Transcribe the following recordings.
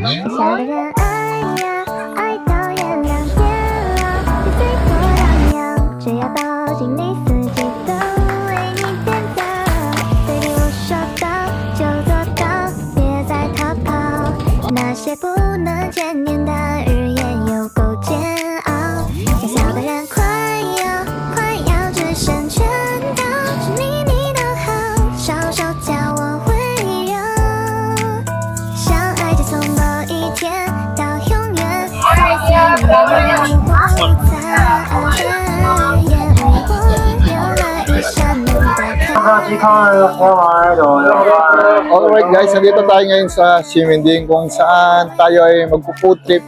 小的人爱呀，爱到月亮变老，你随波荡漾，只要抱紧你，四季都为你变调。baby，我说到就做到，别再逃跑。那些不能见面的日夜有够煎熬，小小的人快要只剩拳头，是你都好，双手教我温柔，相爱就从某一天到永远，在心里为我擦眼为我留了一扇门的Alright guys, nandito tayo ngayon sa Ximending kung saan tayo ay magpo-food trip.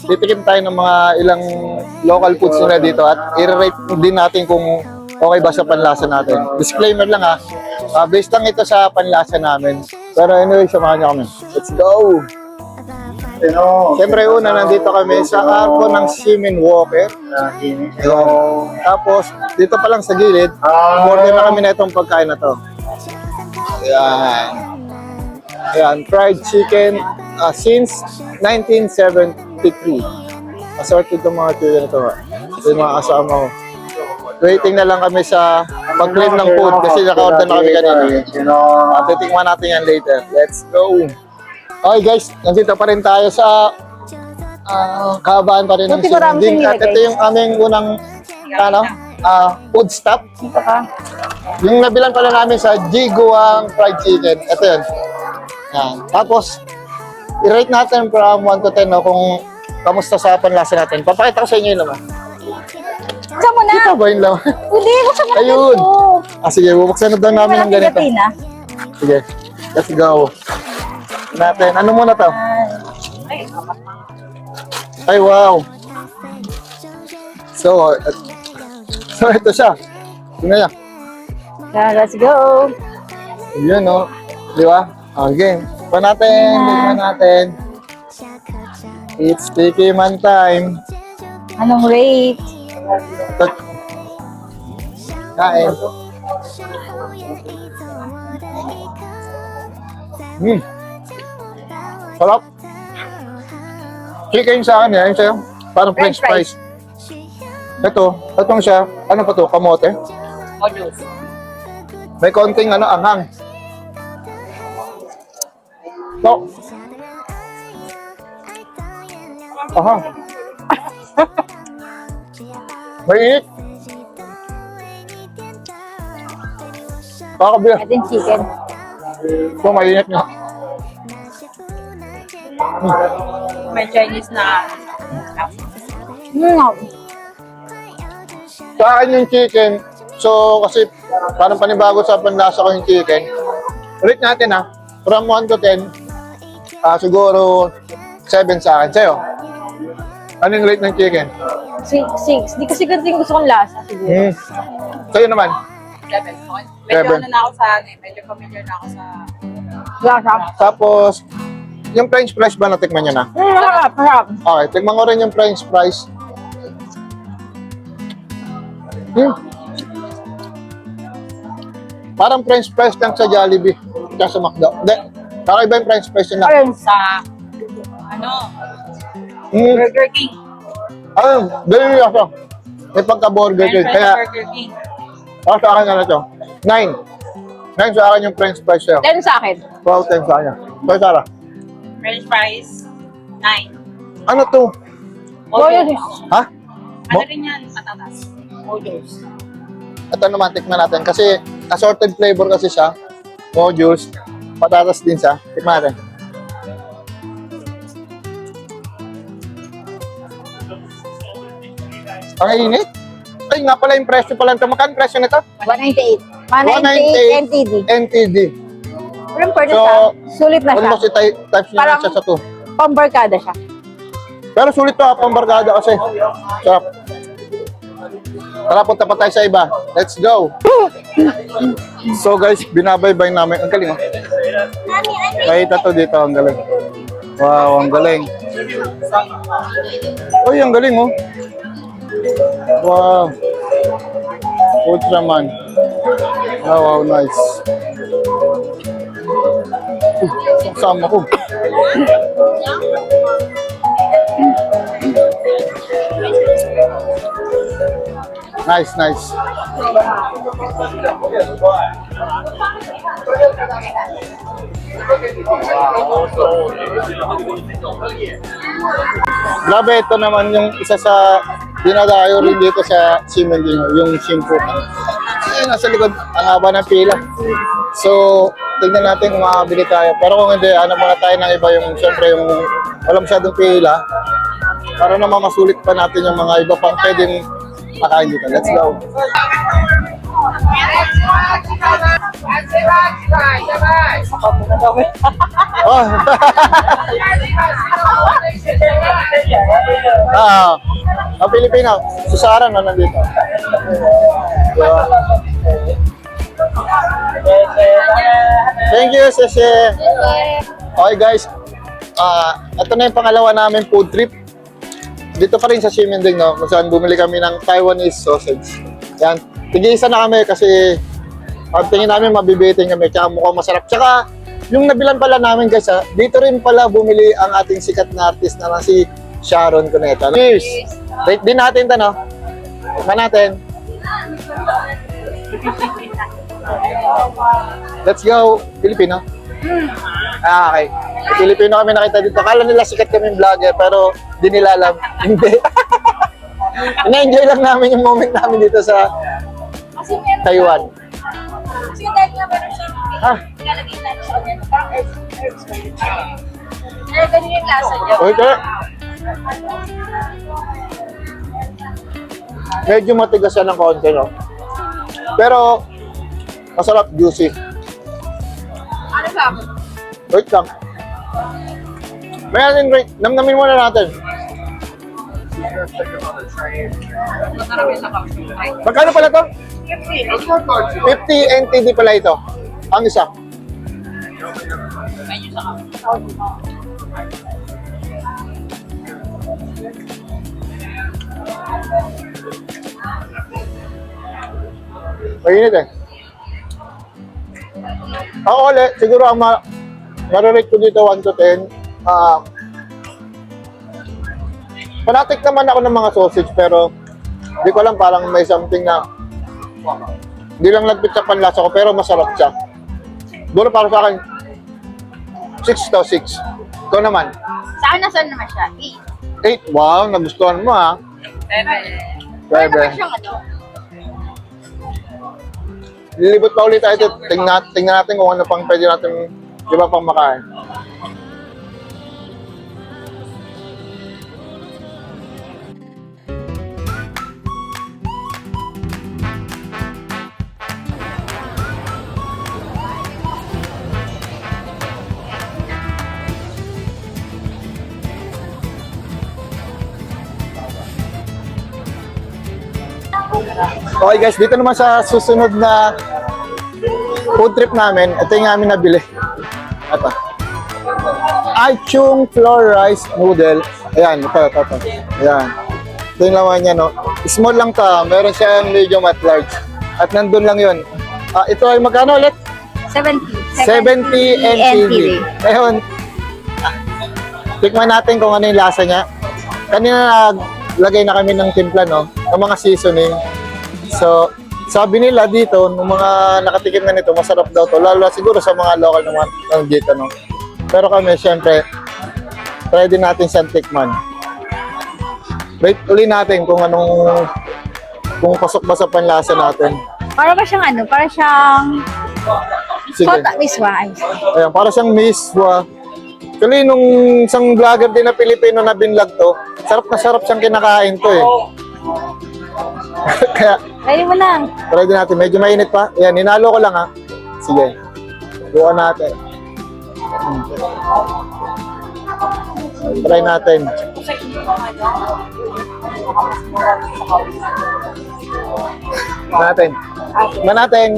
Titikim tayo ng mga ilang local foods nila dito at i-rate din natin kung okay ba sa panlasa natin. Disclaimer lang ha, based lang ito sa panlasa namin. Pero anyway, samahan niyo kami. Let's go! Siyempre una, nandito kami sa arko ng Seaman Walker. Tapos, dito pa lang sa gilid, order na kami na itong pagkain na to. Ayan. Ayan, fried chicken since 1973. Assorted itong mga chicken na ito. Ito yung mga kasama ko. Waiting na lang kami sa pag-claim ng food kasi naka-order na kami kanina. Titikman natin yan later. Let's go! Okay guys, nandito pa rin tayo sa kahabaan pa rin ng Ximending. At ito yung aming unang food stop. Yung nabilan pala namin sa Jiguang Fried Chicken. Ito yun. Yan. Tapos, i-rate natin from 1 to 10 kung kamusta sa panlasa natin. Papakita ko sa inyo yun naman. Buksan mo na. Ito ba yun naman? Hindi, buksan mo na. Ayun. Sige, bubuksan na daw namin ng ganito. Pina. Sige, let's go. Natin. Ano muna to? Ay, wow. So ito siya. Tingnan niya. Yeah, let's go. Yun, no? Di ba? Okay. Tikman natin. It's Tiki Man time. Anong rate? Kain. Sarap. Chicken sa akin, yan sa'yo. Parang French fries. Itong siya. Ano pa to? Kamote? Modules. May konting anghang. So. Aha. May init. Kakabila. Ito yung chicken. So, mainit nga. May Chinese na. Sa akin yung chicken, so kasi parang panibago sa panlasa ko yung chicken. Rate natin ha, from 1 to 10, siguro 7 sa akin. Sa'yo, anong rate ng chicken? 6. Di kasi ganito yung gusto kong lasa. Siguro. Sa'yo naman? 7. Medyo Seven. ano na ako sa medyo familiar na ako sa lasa. Tapos, yung French fries ba natikman nyo na? Harap. Okay, tikman ko rin yung French fries. Parang French fries lang sa Jollibee, kaya sa McDo. Hindi, kakaiba yung French fries yun lang. Ayun sa, Burger King. Ganun yung ako. May pagka-burger King. Kaya, Burger King. para sa akin na to. 9. 9 sa akin yung French fries sa'yo. 10 sa akin. 12, 10 sa kanya. So, Sarah. French fries, 9. Ano to? Modules. Ha? Ano rin yan? Patatas. Modules. Ito naman, tikman natin. Kasi assorted flavor kasi siya. Modules. Patatas din siya. Tikman natin. Ang init. Ay, nga pala yung presyo pala ito. Magkano presyo nito? 198. 198 NTD. NTD. Pero pwede So, siya. Sulit na siya. Almost types niya Parang- siya sa 2. Pambarkada siya. Pero sulit to, pambarkada kasi. Sarap. Tara, punta pa tayo sa iba. Let's go. So guys, binabaybay namin. Ang galing, oh. Kahita to dito, ang galing. Wow, ang galing. Uy, ang galing, oh. Wow. Ultraman. Wow, nice. Sama ko. Nice, nice. Grabe, ito naman yung isa sa dinadayo rin dito sa Simending, yung Simpo. Ayun, nasa likod, ang haba ng pila. So, tignan natin kung makakabili tayo. Pero kung hindi, ano muna tayo ng iba yung, syempre, yung walang masyadong pila. Para naman masulit pa natin yung mga iba pang pwedeng makain dito. Let's go. Oh. Ang Pilipino, si Sarah na nandito. Yeah. Thank you, Sese. Okay guys, ito na yung pangalawa namin food trip. Dito pa rin sa Simending, no? Kung saan bumili kami ng Taiwanese sausage. Yan. Tig-isa na kami kasi pag tingin namin mabibitin kami. Tsaka mukhang masarap. Tsaka yung nabilan pala namin guys, dito rin pala bumili ang ating sikat na artist na si Sharon Cuneta. Cheers! Rate din natin ito, no? Tikman natin. Let's go! Filipino? Okay. Filipino kami nakita dito. Akala nila sikat kami vlogger, pero di nila alam. Hindi. Na-enjoy lang namin yung moment namin dito sa Taiwan. Kasi dahil nga meron siya, Ha? ilalagay natin siya ulit. Parang herbs. Kaya ganun yung lasa niya. Okay. Medyo matigas siya ng konti, no? Pero, masarap, juicy. Ano ba? Wait lang. May ating rate. Namnamin muna natin. Makarami na kami. Magkano pala to? 50. 50 NTD pala ito. Ang isa. Medyo sa kami. Mainit eh. Ako ulit, siguro ang mararate ko dito 1 to 10. Fanatic naman ako ng mga sausage pero hindi ko lang parang may something na hindi lang lagpit sa panlasa ko pero masarap siya. Siguro para sa akin 6 to 6. Ikaw naman? Sa akin nasan naman siya? 8. Wow, nagustuhan mo ha. 7. Bebe. Naman siyang ano? Lilibot pa ulit tayo dito. Tingnan natin kung ano pang pwede natin iba pang makain. Okay guys, dito naman sa susunod na food trip namin, ito yung aming nabili. Ito. Aichung flour rice noodle. Ayan, ito. Ayan. Ito yung laman niya, no? Small lang to, meron siyang medium at large. At nandun lang yun. Ito ay magkano ulit? 70. 70 NTD. Ngayon, tikman natin kung ano yung lasa niya. Kanina naglagay na kami ng timpla, no? Ng mga seasoning. So, sabi nila dito, ng mga nakatikim na nito, masarap daw to. Lalo siguro sa mga local naman ng dito, no? Pero kami, syempre, try din natin siyang tikman. Rate uli natin kung pasok ba sa panlasa natin. Para ba siyang ano? Para siyang Sige. kota miswa. Ayan, para siyang miswa. Actually, nung isang vlogger din na Pilipino na binlog to, sarap na sarap siyang kinakain to eh. Kaya, Kaya mo lang. try din natin. Medyo mainit pa. Ayan, ninalo ko lang ha. Sige. Bukan natin. Try natin. Natin. Natin.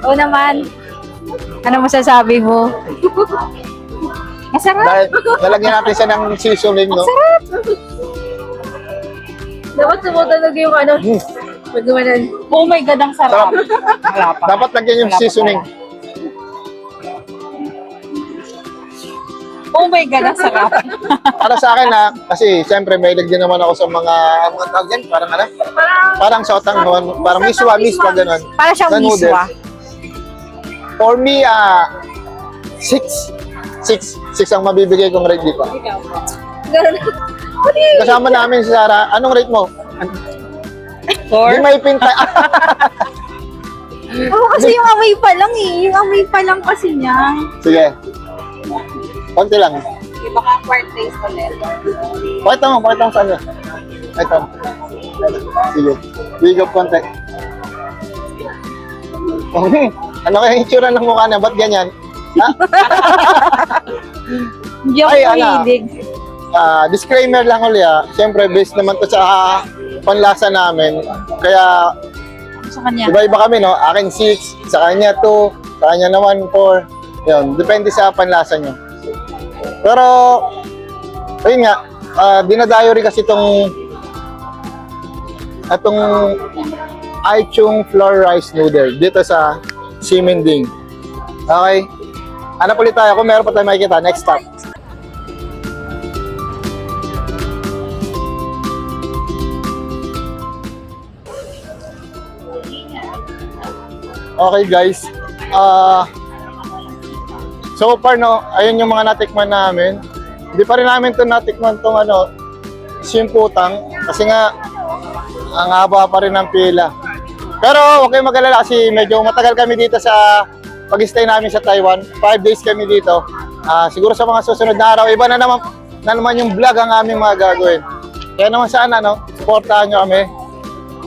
Oo naman. Ano masasabi mo? Masarap. Dahil nalagyan natin siya ng seasoning, no? Dapat sumutunog yung ano. Pagkumanan. Oh my God, ang sarap. Sarap. Dapat lagyan yung seasoning. Oh my God, ang sarap. Para sa akin ha, kasi siyempre may din naman ako sa mga tawag yan, parang ano? Parang sotang, parang miswa, gano'n. Para siyang Na noodles. miswa. For me, 6. 6 ang mabibigay kong rate dito. Ganun. Kasama namin si Sarah. Anong rate mo? Di may pinta. Oo, kasi yung amoy pa lang eh. Yung amoy pa lang kasi niya. Sige. Konti lang. Baka part taste ulit. Pakita mo sa kanya. Ito. Sige. Bigop konti. Ano kaya yung itsura ng mukha niya? Ba't ganyan? Ha? Hindi ako Ay, ano? mahilig. Disclaimer lang ulit Siyempre, based naman to sa panlasa namin. Kaya, Sa kanya. iba-iba kami, no? Akin 6, sa kanya 2, sa kanya naman 4. Yun, depende sa panlasa nyo. Pero, ayun nga, dinadayo rin kasi itong Aichung flour rice noodle dito sa Simending. Okay? Hanap ulit tayo kung meron pa tayo makikita. Next stop. Okay guys. So far no, ayun yung mga natikman namin. Hindi pa rin namin to natikman tong simputang kasi nga ang haba pa rin ng pila. Pero okay mag-alala kasi medyo matagal kami dito sa pag-stay namin sa Taiwan. 5 days kami dito. Siguro sa mga susunod na araw, iba na naman yung vlog ang aming mga gagawin. Kaya naman sana, supportahan nyo kami.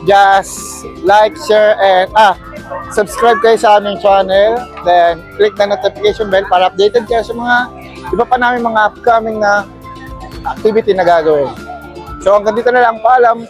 Just like, share, and subscribe kayo sa aming channel. Then, click the notification bell para updated kayo sa mga iba pa namin mga upcoming na activity na gagawin. So, hanggang dito na lang. Paalam!